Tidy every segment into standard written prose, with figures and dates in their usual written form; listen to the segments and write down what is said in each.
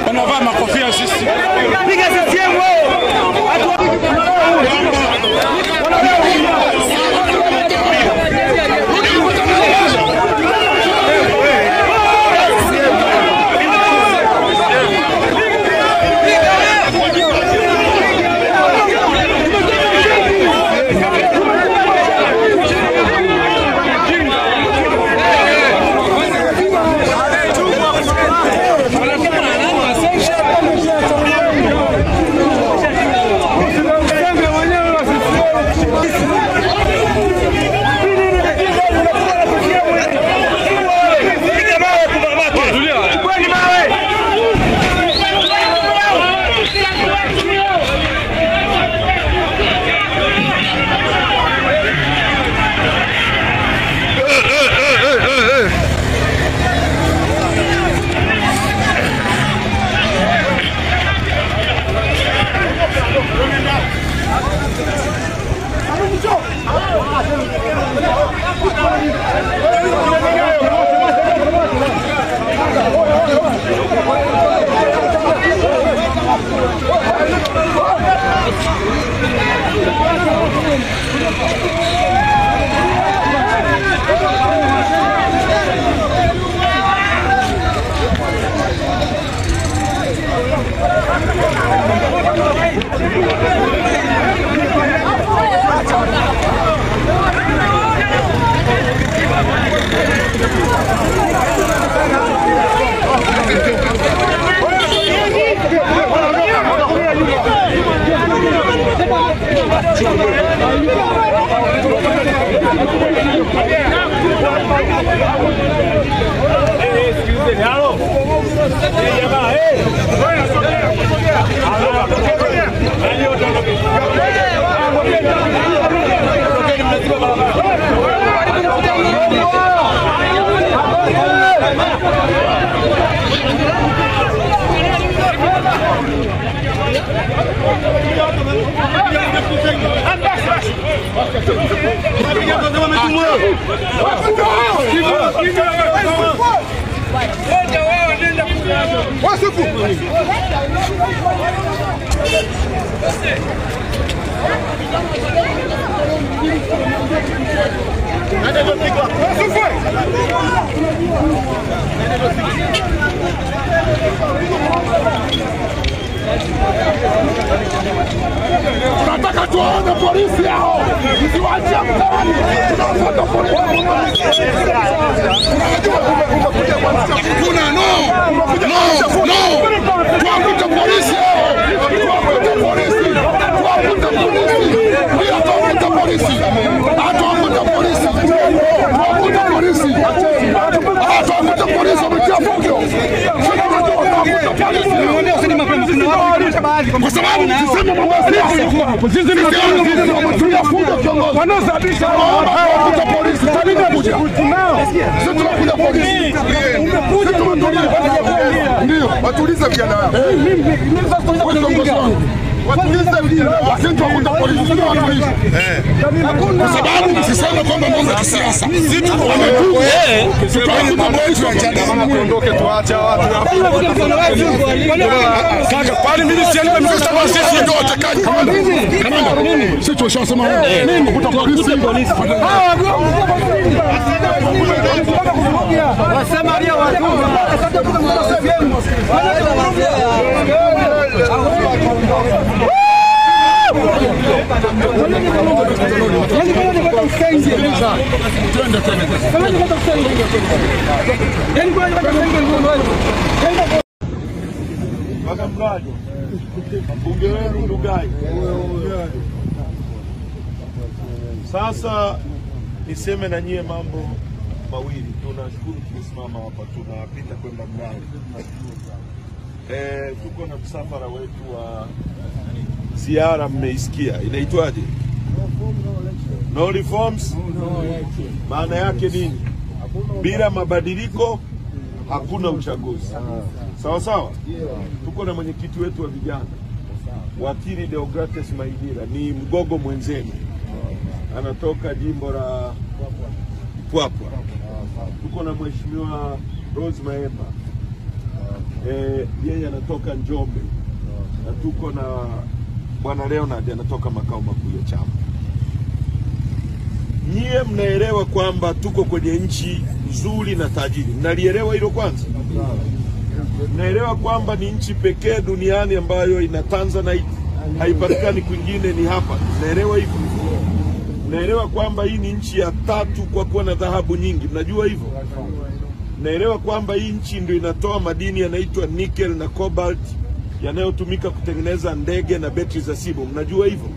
wanavaa makofia sisi. Piga CCM tunataka tuone polisi hao. Msiwaachie mtaani. Tunafuata polisi. Kuna no. Tuakuta polisi hao. Tuakuta polisi. Tuakuta polisi. Bila tuakuta polisi. Atuakuta polisi. Tuakuta polisi. Atuakuta polisi wametia fujo. Kwa sababu msiseme mambo ya siasa. Wanasababisha wakuta polisi. Talinde kuja. Sisi tunakuja polisi. Ndio, watulize vijana wao. Watulize vijana wao. Wasije wakuta polisi. Kwa sababu msiseme kwamba mambo ya siasa. Sisi tunakuja polisi wa Chadema. Tuondoke tuache watu hapo. Kaka, pale mimi sielewi mimi kama sisi ndio watekaji. Kamanda, nini? Sisi tunashasema nini kuta polisi. Wasamaria watu. Mbunge wenu Ndugai. Sasa niseme na nyie mambo mawili. Tunashukuru tumesimama hapa, tunapita kwenda Mlali. Tuko na msafara wetu wa ziara, mmeisikia. Inaitwaje? No reforms. Maana yake nini? Bila mabadiliko hakuna uchaguzi. Sawa sawa? Tuko na mwenyekiti wetu wa vijana, Wakili Deogrates Maidira, ni mgogo mwenzenu. Anatoka jimbo la Mpwapwa. Tuko na Mheshimiwa Rose Maemba. yeye anatoka Njombe na tuko na Bwana Leonard anatoka makao makuu ya chama. Nyie mnaelewa kwamba tuko kwenye nchi nzuri na tajiri. Mnalielewa hilo kwanza? Mnaelewa kwamba ni nchi pekee duniani ambayo ina Tanzanite, haipatikani kwingine, ni hapa. Mnaelewa hivyo? Mnaelewa kwamba hii ni nchi ya 3 kwa kuwa na dhahabu nyingi. Mnajua hivyo? Mnaelewa kwamba hii nchi ndio inatoa madini yanaitwa nickel na cobalt yanayotumika kutengeneza ndege na betri za simu. Mnajua hivyo?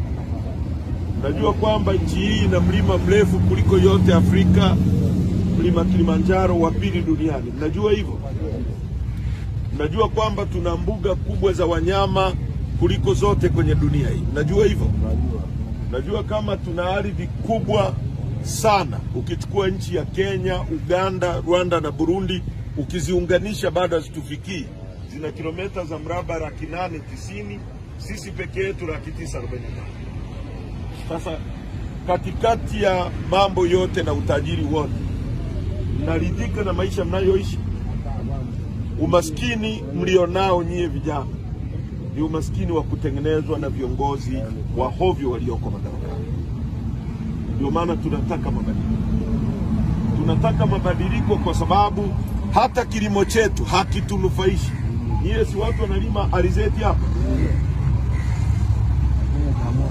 Mnajua kwamba nchi hii ina mlima mrefu kuliko yote Afrika, mlima Kilimanjaro wa 2 duniani. Mnajua hivyo? Mnajua kwamba tuna mbuga kubwa za wanyama kuliko zote kwenye dunia hii. Mnajua hivyo? Mnajua kama tuna ardhi kubwa sana. Ukichukua nchi ya Kenya, Uganda, Rwanda na Burundi, ukiziunganisha bado hazitufikii. Zina kilomita za mraba 890, sisi pekee yetu 945. Sasa katikati ya mambo yote na utajiri wote, mnaridhika na maisha mnayoishi? Umaskini mlionao nyie vijana ni umaskini wa kutengenezwa na viongozi wa hovyo walioko madarakani. Ndio maana tunataka mabadiliko. Tunataka mabadiliko kwa sababu hata kilimo chetu hakitunufaishi. Nyie si watu wanalima alizeti hapa,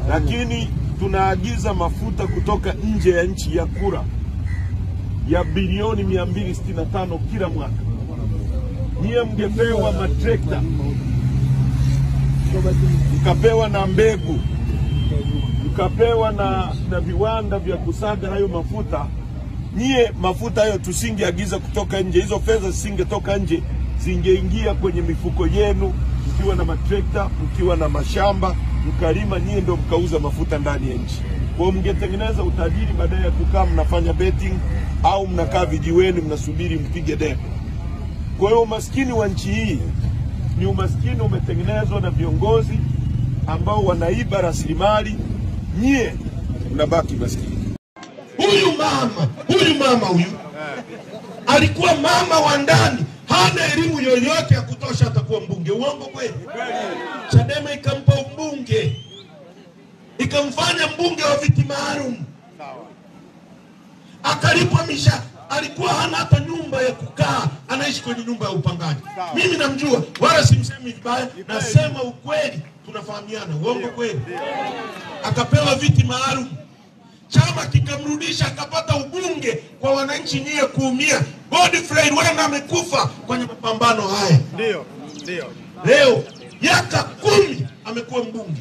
lakini tunaagiza mafuta kutoka nje ya nchi ya kura ya bilioni 265 kila mwaka. Nyie mngepewa matrekta, mkapewa na mbegu, mkapewa na viwanda vya kusaga hayo mafuta. Nyie mafuta hayo tusingeagiza kutoka nje, hizo fedha zisingetoka nje, zingeingia kwenye mifuko yenu. Mkiwa na matrekta, mkiwa na mashamba, mkalima, nyie ndio mkauza mafuta ndani ya nchi. Kwa mngetengeneza utajiri badala ya kukaa mnafanya betting au mnakaa vijiweni mnasubiri mpige debe. Kwa hiyo umaskini wa nchi hii ni umaskini umetengenezwa na viongozi ambao wanaiba rasilimali. Nyie mnabaki maskini. Huyu mama alikuwa mama wa ndani, hana elimu yoyote ya kutosha atakuwa mbunge. Uongo kweli? Chadema ikampa mbunge, ikamfanya mbunge wa viti maalum, akalipwa mishahara. Alikuwa hana hata nyumba ya kukaa, anaishi kwenye nyumba ya upangaji. Mimi namjua, wala simsemi vibaya, nasema ukweli, tunafahamiana. Uongo kweli? Akapewa viti maalum, chama kikamrudisha, akapata ubunge kwa wananchi nyie kuumia. Godfrey Wanga amekufa kwenye mapambano haya. Ndio. Leo miaka 10 amekuwa mbunge.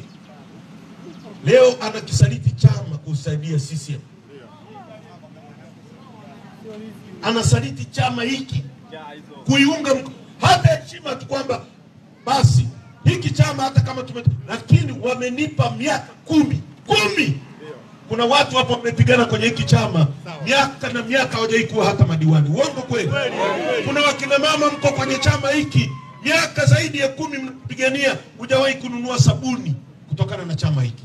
Leo anakisaliti chama kusaidia CCM. Anasaliti chama hiki kuiunga hata heshima tu kwamba basi hiki chama hata kama lakini wamenipa miaka 10. Kuna watu hapo wamepigana kwenye hiki chama miaka na miaka hawajaikuwa hata madiwani. Uongo kweli? Kuna wakina mama mko kwenye chama hiki miaka zaidi ya 10 mnapigania, hujawahi kununua sabuni kutokana na chama hiki.